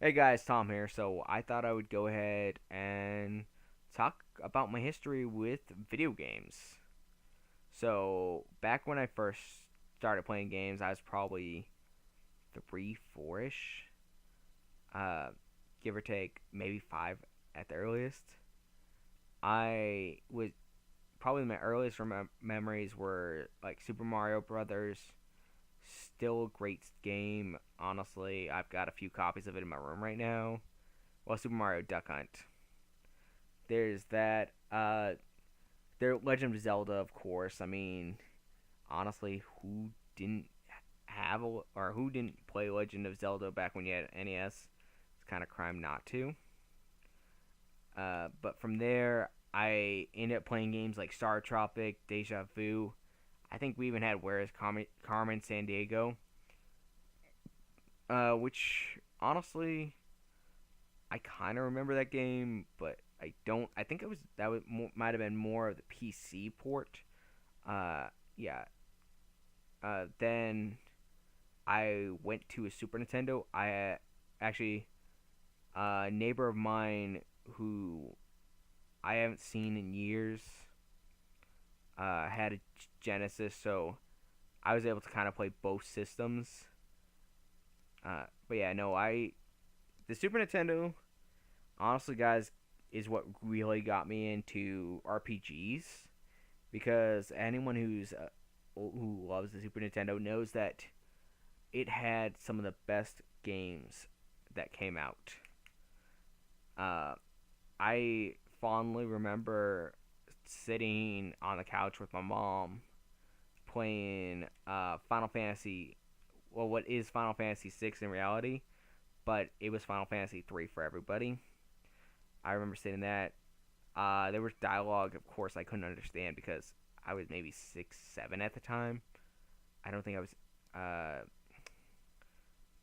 Hey guys, Tom here. So I thought I would go ahead and talk about my history with video games. So back when I first started playing games, I was probably three, four-ish, uh, give or take, maybe five at the earliest. I was probably my earliest memories were like Super Mario Brothers. Still a great game, honestly. I've got a few copies of it in my room right now. Well, Super Mario Duck Hunt. There's that. There Legend of Zelda, of course. I mean, honestly, who didn't or who didn't play Legend of Zelda back when you had NES? It's kind of crime not to. But from there, I ended up playing games like Star Tropic, Deja Vu. I think we even had Where is Carmen San Diego, which honestly I kind of remember that game, but I don't. I think it was that was might have been more of the PC port. Yeah. Then I went to a Super Nintendo. Actually a neighbor of mine who I haven't seen in years had a Genesis, so I was able to kind of play both systems. But yeah, no, I the Super Nintendo, honestly, guys, is what really got me into RPGs because anyone who loves the Super Nintendo knows that it had some of the best games that came out. Uh, I fondly remember sitting on the couch with my mom playing Final Fantasy. Well, what is Final Fantasy 6 in reality, but it was Final Fantasy 3 for everybody. I remember sitting that. There was dialogue, of course, I couldn't understand because I was maybe 6, 7 at the time. I don't think I was.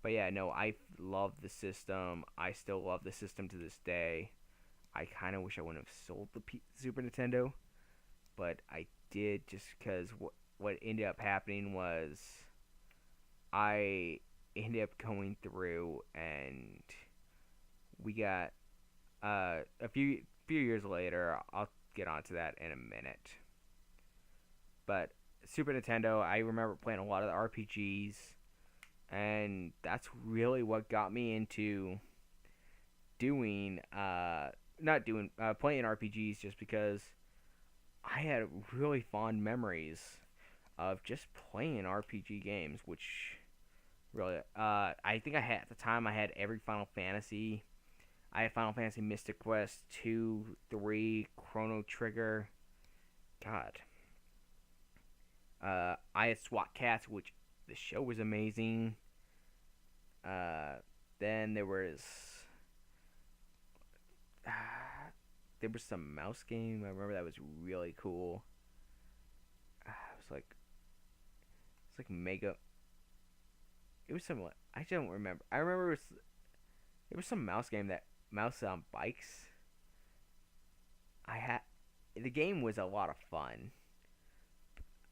But yeah, no, I love the system. I still love the system to this day. I kind of wish I wouldn't have sold the Super Nintendo, but I did just because what ended up happening was I ended up going through and we got a few years later. I'll get onto that in a minute. But Super Nintendo, I remember playing a lot of the RPGs, and that's really what got me into doing not doing playing RPGs just because I had really fond memories of just playing RPG games, which really I think I had at the time I had every Final Fantasy. I had Final Fantasy Mystic Quest 2, 3, Chrono Trigger. God. I had SWAT Cats, which the show was amazing. Uh, then uh, there was some mouse game. I remember that was really cool. It was like it's like Mega. It was some. I don't remember. I remember there was some mouse game that mouse on bikes. I had the game was a lot of fun.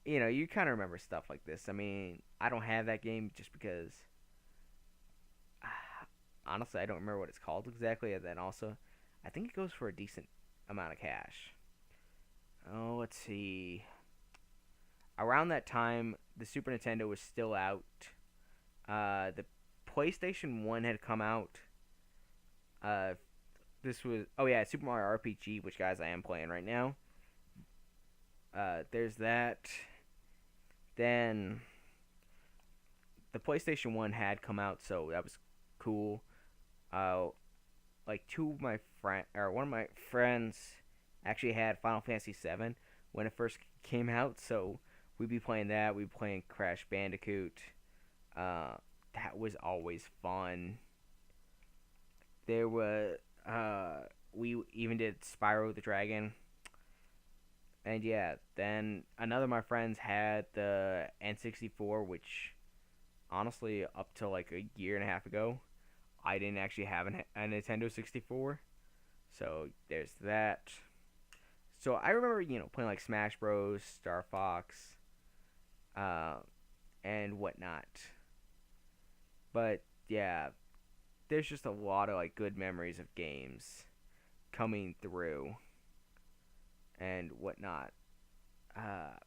You know, you kind of remember stuff like this. I mean, I don't have that game just because honestly I don't remember what it's called exactly. And then also, I think it goes for a decent amount of cash. Oh, let's see. Around that time, the Super Nintendo was still out. The PlayStation One had come out. Uh, this was Super Mario RPG, which guys I am playing right now. There's that. Then the PlayStation One had come out, so that was cool. Uh, like two of my friend or one of my friends actually had Final Fantasy VII when it first came out, so we'd be playing that. We'd be playing Crash Bandicoot. Uh, that was always fun. There was we even did Spyro the Dragon. And yeah, then another of my friends had the N64, which honestly, up till like a year and a half ago, I didn't actually have a Nintendo 64. So there's that. So I remember, playing like Smash Bros, Star Fox, uh, and whatnot. But yeah, there's just a lot of like good memories of games coming through and whatnot. Uh,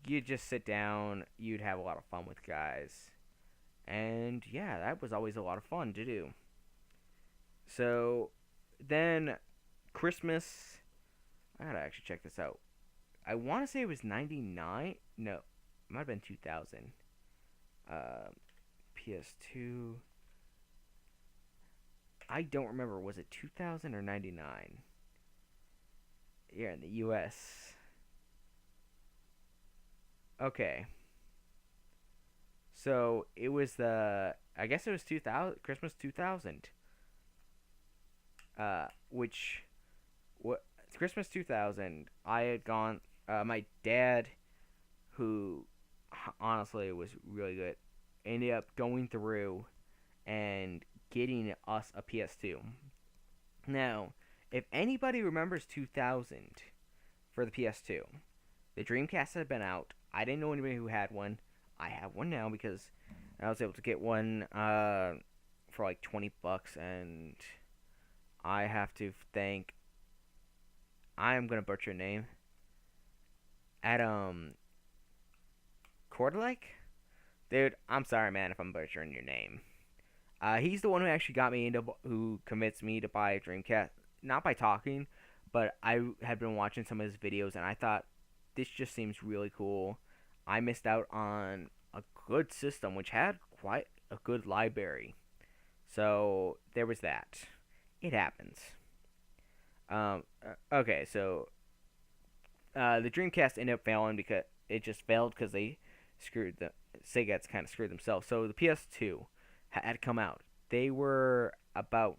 you'd just sit down, you'd have a lot of fun with guys, and yeah, that was always a lot of fun to do. So then Christmas, I gotta actually check this out. I want to say it was 99. No, it might have been 2000. Uh, PS2. I don't remember. Was it 2000 or 99? Yeah, in the US. Okay. So it was I guess it was 2000, Christmas 2000. Which, what, Christmas 2000, I had gone, my dad, who honestly was really good, ended up going through and getting us a PS2. Now, if anybody remembers 2000 for the PS2, the Dreamcast had been out. I didn't know anybody who had one. I have one now because I was able to get one for like $20, and I have to thank. I am gonna butcher your name. Adam Kordelek? Dude, I'm sorry, man, if I'm butchering your name. He's the one who actually got me into, who convinced me to buy a Dreamcast. Not by talking, but I had been watching some of his videos, and I thought this just seems really cool. I missed out on a good system, which had quite a good library. So there was that. It happens. Okay, so the Dreamcast ended up failing because it just failed because they screwed the Sega's kind of screwed themselves. So the PS2 had come out. They were about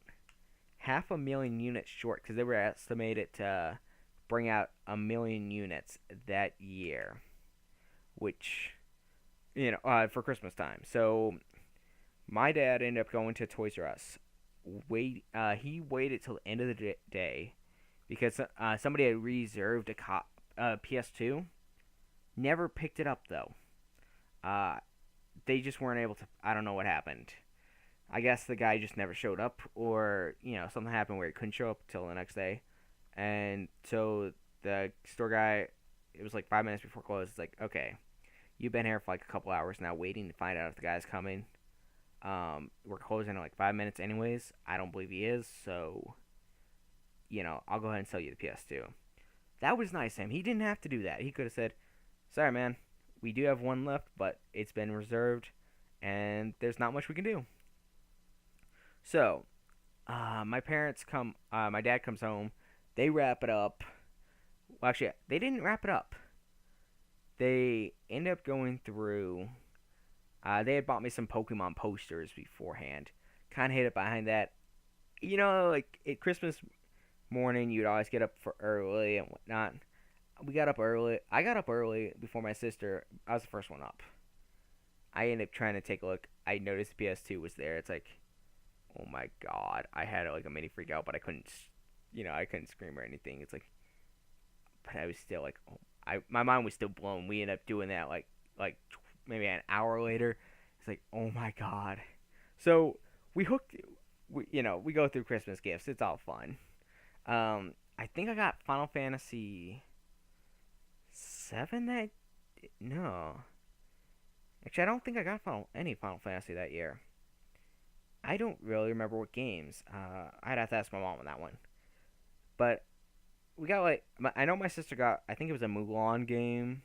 500,000 units short because they were estimated to bring out 1,000,000 units that year, which for Christmas time. So my dad ended up going to Toys R Us. He waited till the end of the day because somebody had reserved a PS2. Never picked it up though. They just weren't able to. I don't know what happened. I guess the guy just never showed up, or something happened where he couldn't show up till the next day, and so the store guy, it was like 5 minutes before close. It's like, okay, you've been here for like a couple hours now, waiting to find out if the guy's coming. We're closing in like 5 minutes anyways. I don't believe he is, so I'll go ahead and sell you the PS2. That was nice of him. He didn't have to do that. He could have said, "Sorry, man, we do have one left, but it's been reserved, and there's not much we can do." So, my parents come. My dad comes home. They wrap it up. Well, actually, they didn't wrap it up. They end up going through. They had bought me some Pokemon posters beforehand. Kind of hid it behind that. Like at Christmas morning, you'd always get up for early and whatnot. We got up early. I got up early before my sister. I was the first one up. I ended up trying to take a look. I noticed the PS2 was there. It's like, oh my god! I had like a mini freak out, but I couldn't. I couldn't scream or anything. It's like, but I was still like, oh, my mind was still blown. We ended up doing that like maybe an hour later. It's like, oh my god. So we hooked. We go through Christmas gifts. It's all fun. I think I got Final Fantasy 7 that. No. Actually, I don't think I got any Final Fantasy that year. I don't really remember what games. I'd have to ask my mom on that one. But we got I know my sister got. I think it was a Mulan game.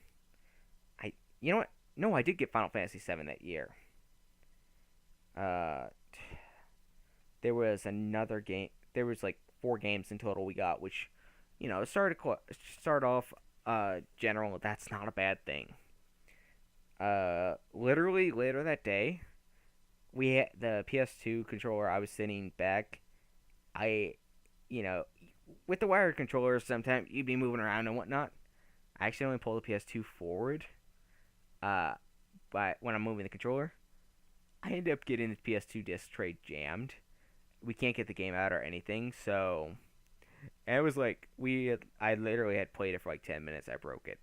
You know what? No, I did get Final Fantasy 7 that year. Uh, there was another game. There was like 4 games in total we got, which, start off general. That's not a bad thing. Literally later that day, we had the PS2 controller. I was sitting back. I, with the wired controller, sometimes you'd be moving around and whatnot. I actually only pull the PS2 forward. But when I'm moving the controller, I end up getting the PS2 disc tray jammed. We can't get the game out or anything, so. And it was like, I literally had played it for like 10 minutes. I broke it.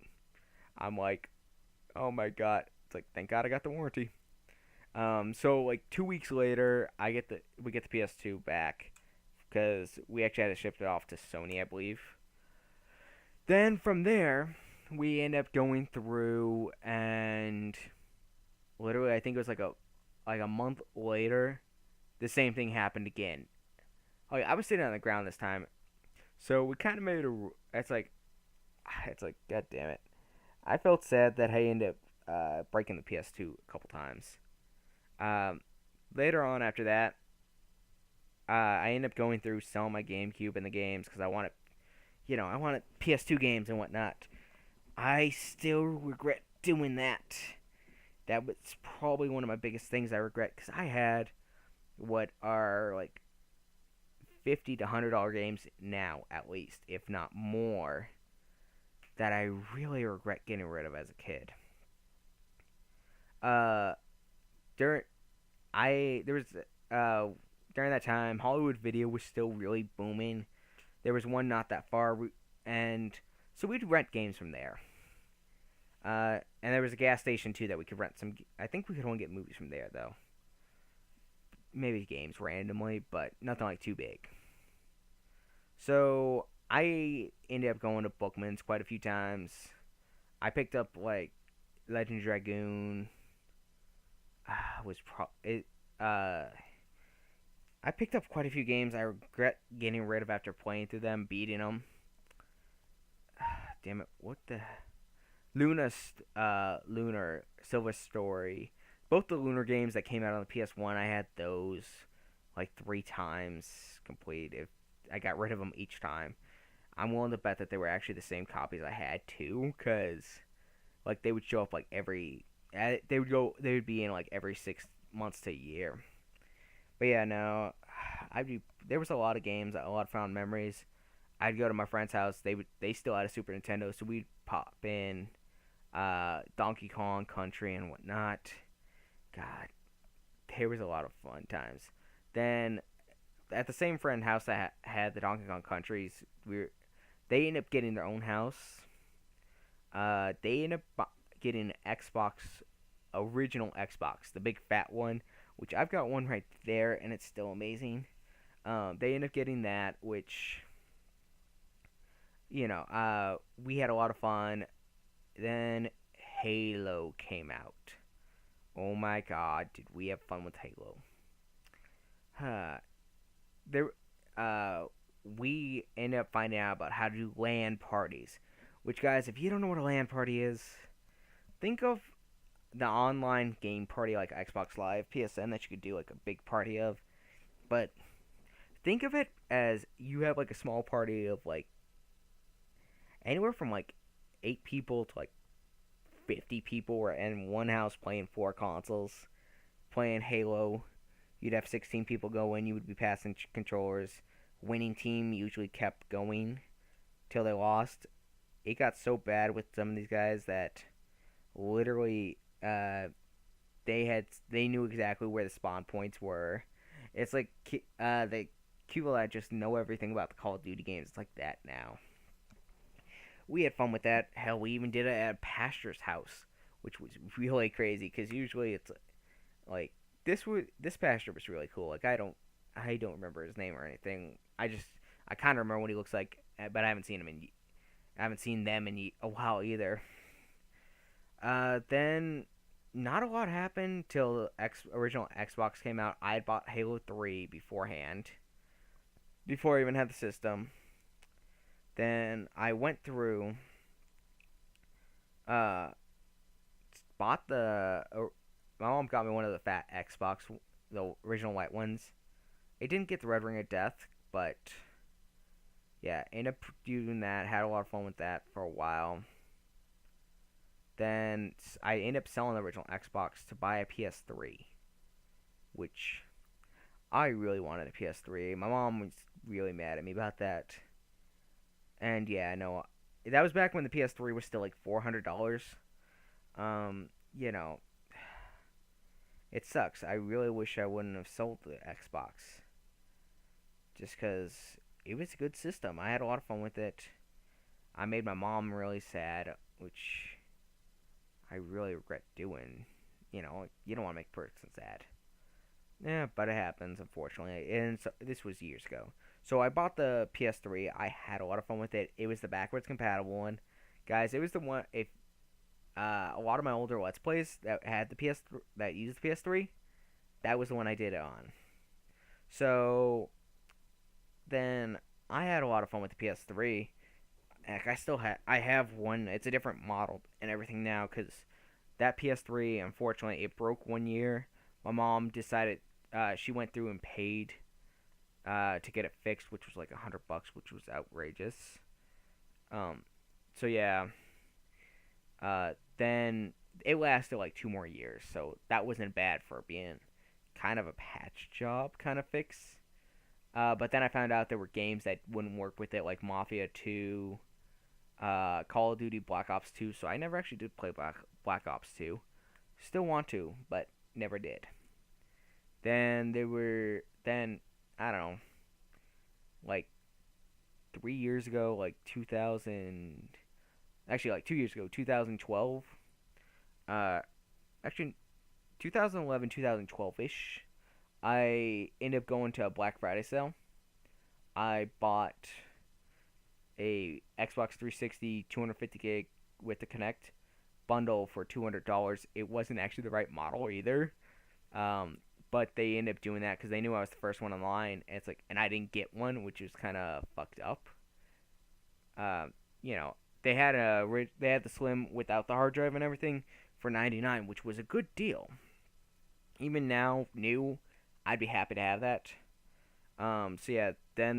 I'm like, oh my god. It's like, thank god I got the warranty. So like 2 weeks later, we get the PS2 back because we actually had to ship it off to Sony, I believe. Then from there, we end up going through, and literally, I think it was like a month later, the same thing happened again. Oh, yeah, I was sitting on the ground this time, so we kind of made a. It's like, god damn it. I felt sad that I ended up breaking the PS2 a couple times. Um, Later on after that, I ended up going through selling my GameCube and the games because I wanted PS2 games and whatnot. I still regret doing that. That was probably one of my biggest things I regret because I had what are like $50 to $100 games now, at least, if not more, that I really regret getting rid of as a kid. Uh, during I there was uh during that time, Hollywood Video was still really booming. There was one not that far, and so we'd rent games from there. And there was a gas station too that we could rent some. I think we could only get movies from there though. Maybe games randomly, but nothing like too big. So I ended up going to Bookman's quite a few times. I picked up like Legend Dragoon. Was pro it. I picked up quite a few games I regret getting rid of after playing through them, beating them. Damn it! What the Lunar Silver Story. Both the Lunar games that came out on the PS1, I had those like 3 times complete. If I got rid of them each time, I'm willing to bet that they were actually the same copies I had too, cause like they would show up like they would be in like every 6 months to a year. But yeah, no, there was a lot of games, a lot of fond memories. I'd go to my friend's house. They still had a Super Nintendo, so we'd pop in Donkey Kong Country and whatnot. God, there was a lot of fun times. Then at the same friend house that had the Donkey Kong Countries, they ended up getting their own house. They ended up getting an Xbox, original Xbox, the big fat one, which I've got one right there, and it's still amazing. They ended up getting that, which we had a lot of fun. Then Halo came out. Oh my god, did we have fun with Halo? Huh. There, uh, we ended up finding out about how to do LAN parties. Which, guys, if you don't know what a LAN party is, think of the online game party like Xbox Live, PSN that you could do like a big party of. But think of it as you have like a small party of like anywhere from like 8 people to like 50 people were in one house playing 4 consoles, playing Halo. You'd have 16 people go in, you would be passing controllers. Winning team usually kept going till they lost. It got so bad with some of these guys that literally they knew exactly where the spawn points were. It's like the people that just know everything about the Call of Duty games. It's like that now. We had fun with that. Hell, we even did it at Pastor's house, which was really crazy because usually it's like this pastor was really cool. Like I don't remember his name or anything. I kind of remember what he looks like, but I haven't seen them in a while either. Then not a lot happened till the original Xbox came out. I had bought Halo 3 beforehand, before I even had the system. Then I went through, uh, bought my mom got me one of the fat Xbox, the original white ones. It didn't get the Red Ring of Death, but yeah, ended up doing that. Had a lot of fun with that for a while. Then I ended up selling the original Xbox to buy a PS3, which I really wanted a PS3. My mom was really mad at me about that. And yeah, no, that was back when the PS3 was still like $400. Um, you know, it sucks. I really wish I wouldn't have sold the Xbox, just because it was a good system. I had a lot of fun with it. I made my mom really sad, which I really regret doing. you don't want to make a person sad. Yeah, but it happens, unfortunately. And so, this was years ago. So I bought the PS3. I had a lot of fun with it. It was the backwards compatible one, guys. It was the one. If a lot of my older Let's Plays that had the PS that used the PS3, that was the one I did it on. So then I had a lot of fun with the PS3. Heck, I have one. It's a different model and everything now because that PS3, unfortunately, it broke one year. My mom decided she went through and paid to get it fixed, which was like $100, which was outrageous. Um, so yeah, then it lasted like 2 more years, so that wasn't bad for being kind of a patch job kind of fix. But then I found out there were games that wouldn't work with it, like Mafia 2, Call of Duty Black Ops 2. So I never actually did play Black Ops 2. Still want to, but never did. Then I don't know, like 3 years ago, like 2000, actually like 2 years ago, 2012. Uh, actually 2011, 2012 ish. I ended up going to a Black Friday sale. I bought a Xbox 360 250 gig with the Kinect bundle for $200. It wasn't actually the right model either. Um, but they ended up doing that because they knew I was the first one online. And it's like, and I didn't get one, which was kind of fucked up. Um, you know, they had the Slim without the hard drive and everything for 99, which was a good deal. Even now, new, I'd be happy to have that. So yeah, then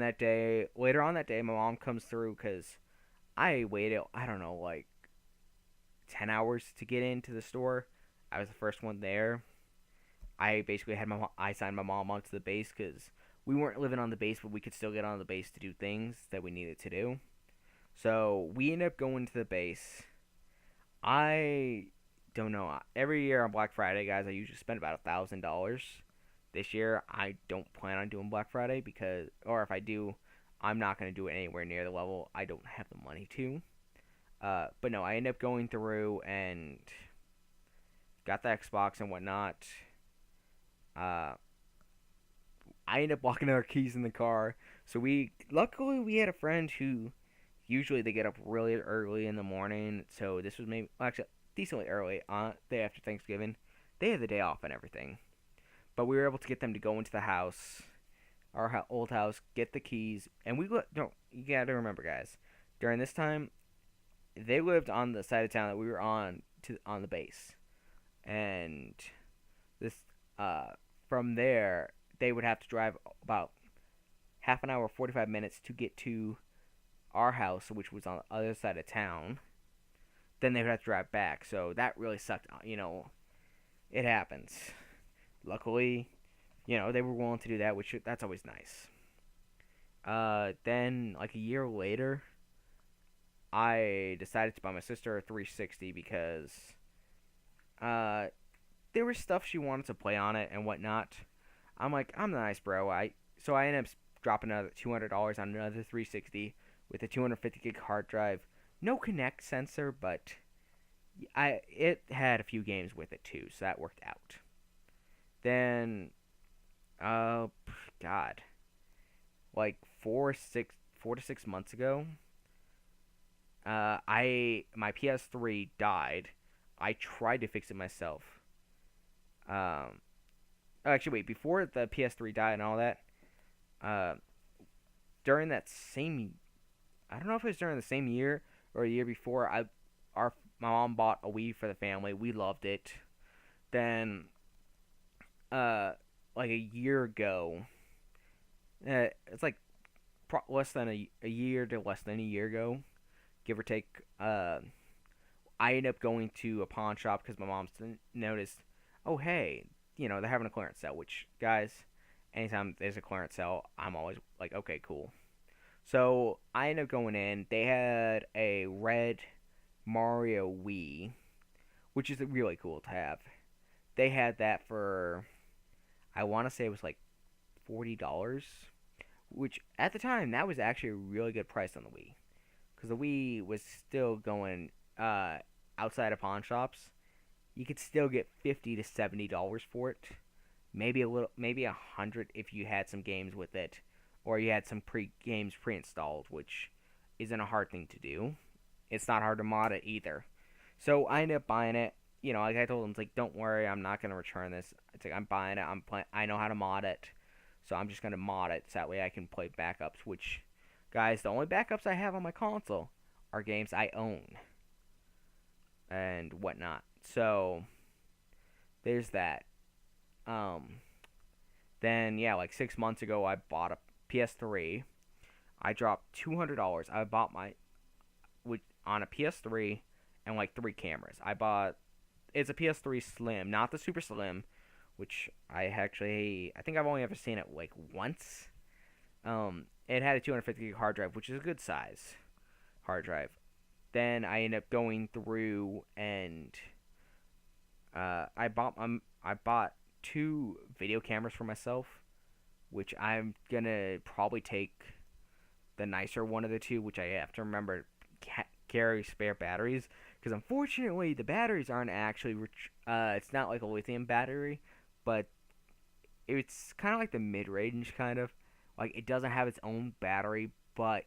later on that day, my mom comes through because I waited, I don't know, like 10 hours to get into the store. I was the first one there. I basically I signed my mom onto the base because we weren't living on the base, but we could still get on the base to do things that we needed to do. So we ended up going to the base. I don't know. Every year on Black Friday, guys, I usually spend about $1,000. This year, I don't plan on doing Black Friday or if I do, I'm not going to do it anywhere near the level I don't have the money to. But no, I ended up going through and got the Xbox and whatnot. Uh, I ended up locking our keys in the car. So luckily, we had a friend who usually they get up really early in the morning. So this was maybe, well, actually, decently early, day after Thanksgiving. They had the day off and everything. But we were able to get them to go into the house, our old house, get the keys, and no, you gotta remember, guys. During this time, they lived on the side of town that we were on the base, and this from there they would have to drive about half an hour, 45 minutes to get to our house, which was on the other side of town. Then they would have to drive back, so that really sucked. It happens. Luckily, they were willing to do that, which that's always nice. Then like a year later, I decided to buy my sister a 360 because there was stuff she wanted to play on it and whatnot. I'm like, I'm nice, bro. So I ended up dropping another $200 on another 360 with a 250 gig hard drive. No Kinect sensor, but it had a few games with it too, so that worked out. Then, God, like 4 to 6 months ago, my PS3 died. I tried to fix it myself. Actually, wait, before the PS3 died and all that, uh, during that same, I don't know if it was during the same year or a year before, my mom bought a Wii for the family. We loved it. Then, like a year ago, it's like less than a year to less than a year ago, give or take. I ended up going to a pawn shop because my mom noticed, oh hey, they're having a clearance sale. Which, guys, anytime there's a clearance sale, I'm always like, okay, cool. So I ended up going in. They had a red Mario Wii, which is really cool to have. They had that for, I want to say it was like $40, which at the time that was actually a really good price on the Wii, because the Wii was still going outside of pawn shops. you could still get $50 to $70 for it. Maybe 100 if you had some games with it, or you had some games pre-installed, which isn't a hard thing to do. It's not hard to mod it either. So I ended up buying it. Like I told him, it's like, don't worry, I'm not gonna return this. It's like I'm buying it. I know how to mod it, so I'm just gonna mod it so that way I can play backups. Which, guys, the only backups I have on my console are games I own and whatnot. So there's that. Then yeah, like 6 months ago, I bought a PS3. I dropped $200. I bought on a PS3 and like 3 cameras. It's a PS3 Slim, not the Super Slim, which I think I've only ever seen it like once. It had a 250 gig hard drive, which is a good size hard drive. Then I ended up going through and I bought 2 video cameras for myself, which I'm gonna probably take the nicer one of the two, which I have to remember carry spare batteries, because unfortunately the batteries aren't actually it's not like a lithium battery, but it's kind of like the mid-range kind of, like it doesn't have its own battery, but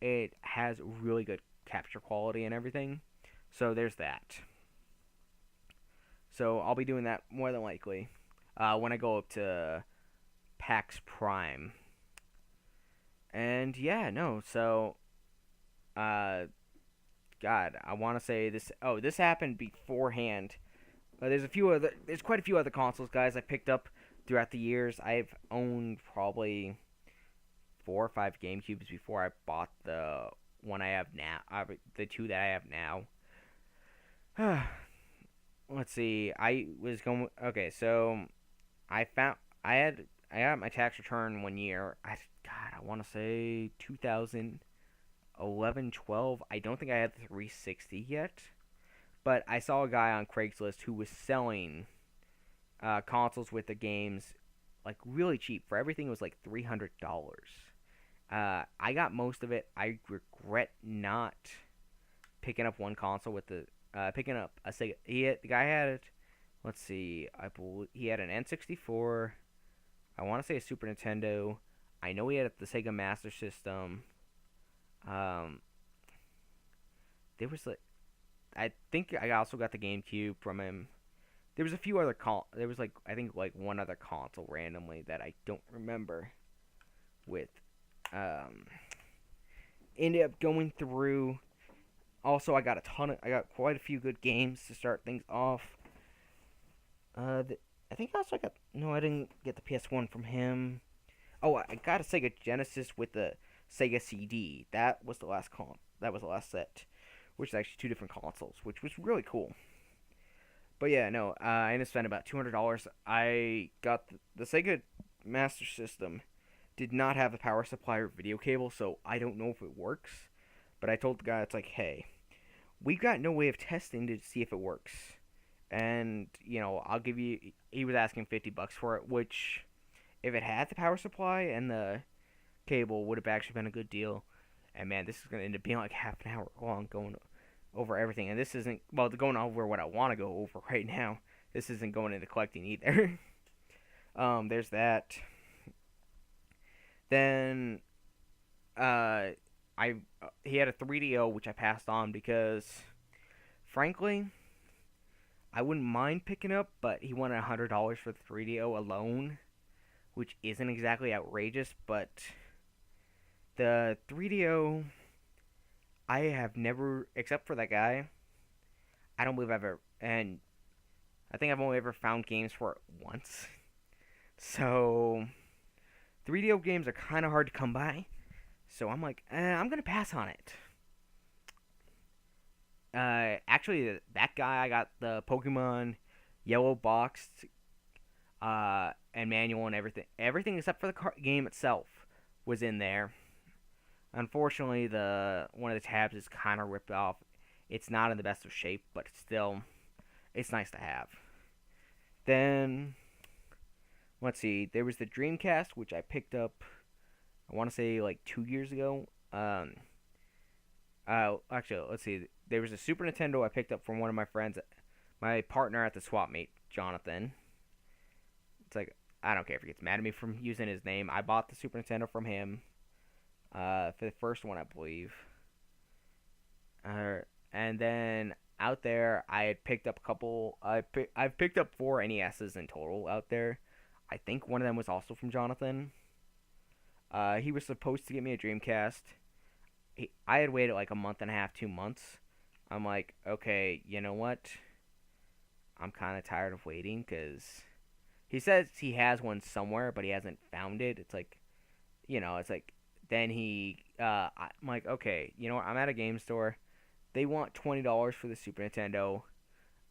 it has really good capture quality and everything. So there's that. So I'll be doing that more than likely when I go up to PAX Prime. And yeah, no, so God, I want to say this. Oh, this happened beforehand. There's quite a few other consoles, guys, I picked up throughout the years. I've owned probably 4 or 5 GameCubes before I bought the one I have now. The 2 that I have now. Let's see. I was going. Okay, so I got my tax return one year. I want to say 2011, 12. I don't think I had the 360 yet, but I saw a guy on Craigslist who was selling consoles with the games like really cheap. For everything, it was like $300. I got most of it. I regret not picking up one console with picking up a Sega. The guy had it. Let's see. I believe he had an N64. I want to say a Super Nintendo. I know he had the Sega Master System. There was I think I also got the GameCube from him. There was a few other There was I think one other console randomly that I don't remember. With ended up going through. Also, I got quite a few good games to start things off. I think also I didn't get the PS1 from him. Oh, I got a Sega Genesis with the Sega CD. That was the last set, which is actually 2 different consoles, which was really cool. But yeah, no, I ended up spending about $200. I got the Sega Master System. Did not have a power supply or video cable, so I don't know if it works. But I told the guy, it's like, hey, we've got no way of testing to see if it works. And, I'll give you... He was asking $50 for it, which, if it had the power supply and the cable, would have actually been a good deal. And, man, this is going to end up being like half an hour long going over everything. And this isn't... Well, going over what I want to go over right now. This isn't going into collecting either. There's that. Then, he had a 3DO, which I passed on because, frankly, I wouldn't mind picking up, but he wanted $100 for the 3DO alone, which isn't exactly outrageous, but the 3DO, I have never, except for that guy, I don't believe I've ever, and I think I've only ever found games for it once. So 3DO games are kind of hard to come by. So I'm like, I'm going to pass on it. Actually, that guy, I got the Pokemon Yellow box and manual and everything. Everything except for the game itself was in there. Unfortunately, one of the tabs is kind of ripped off. It's not in the best of shape, but it's nice to have. Then, let's see, there was the Dreamcast, which I picked up, I want to say 2 years ago. Actually, let's see, there was a Super Nintendo I picked up from one of my friends, my partner at the swap meet, Jonathan. It's like I don't care if he gets mad at me from using his name. I bought the Super Nintendo from him. For the first one, I believe. Uh, and then out there, I had picked up a couple. I've picked up four NESs in total out there. I think one of them was also from Jonathan. He was supposed to get me a Dreamcast. I had waited like a month and a half, 2 months. I'm like, okay, you know what? I'm kind of tired of waiting because he says he has one somewhere, but he hasn't found it. It's like, it's like then I'm like, okay, you know what? I'm at a game store. They want $20 for the Super Nintendo.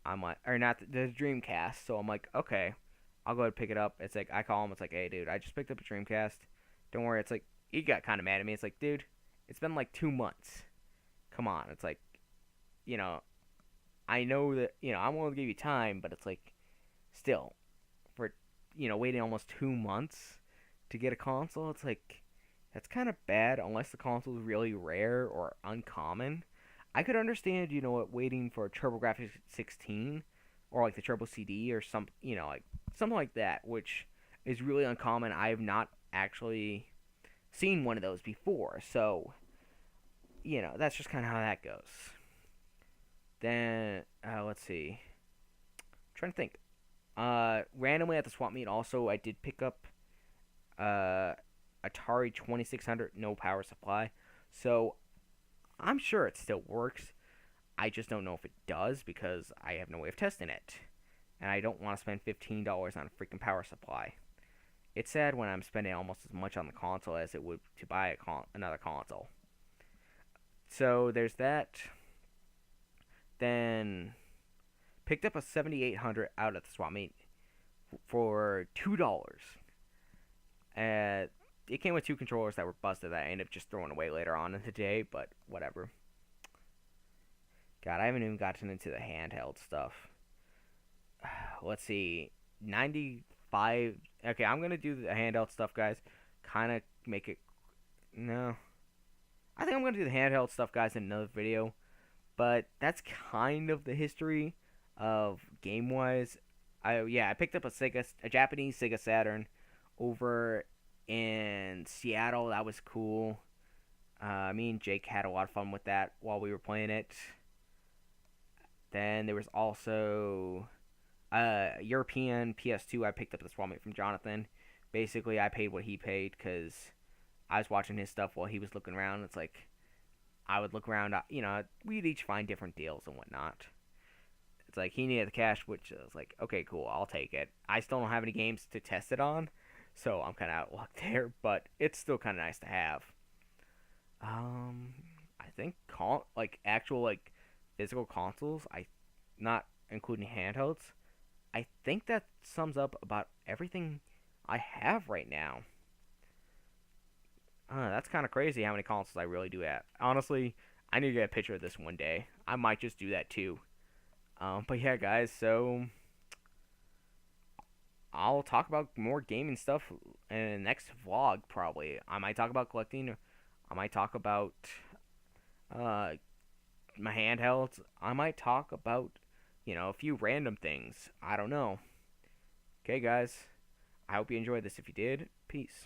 I'm like, or not the Dreamcast. So I'm like, okay, I'll go ahead and pick it up. It's like I call him. It's like, hey, dude, I just picked up a Dreamcast. Don't worry. It's like he got kind of mad at me. It's like, dude, it's been like 2 months. Come on. It's like, you know, I know that I'm willing to give you time, but it's like, still, for waiting almost 2 months to get a console. It's like that's kind of bad unless the console is really rare or uncommon. I could understand, waiting for a TurboGrafx 16 or like the Turbo CD or like something like that, which is really uncommon. I have not actually seen one of those before, so that's just kind of how that goes. Then let's see, I'm trying to think. Randomly at the swap meet, also I did pick up uh Atari 2600 no power supply, so I'm sure it still works. I just don't know if it does because I have no way of testing it. And I don't want to spend $15 on a freaking power supply. It's sad when I'm spending almost as much on the console as it would to buy another console. So there's that. Then picked up a 7800 out at the swap meet for $2. It came with two controllers that were busted that I ended up just throwing away later on in the day, but whatever. God, I haven't even gotten into the handheld stuff. Let's see. 95. Okay, I'm going to do the handheld stuff, guys. Kind of make it. No. I think I'm going to do the handheld stuff, guys, in another video. But that's kind of the history of game-wise. I picked up a Japanese Sega Saturn over in Seattle. That was cool. Me and Jake had a lot of fun with that while we were playing it. Then there was also a European PS2 I picked up at the swap meet from Jonathan. Basically, I paid what he paid because I was watching his stuff while he was looking around. It's like I would look around, we'd each find different deals and whatnot. It's like he needed the cash, which is like, okay, cool, I'll take it. I still don't have any games to test it on, so I'm kind of out of luck there, but it's still kind of nice to have. I think actual physical consoles, not including handhelds, I think that sums up about everything I have right now. That's kind of crazy how many consoles I really do have. Honestly, I need to get a picture of this one day. I might just do that too. But yeah, guys, so I'll talk about more gaming stuff in the next vlog, probably. I might talk about collecting, or I might talk about my handhelds. I might talk about, a few random things. I don't know. Okay, guys. I hope you enjoyed this. If you did, peace.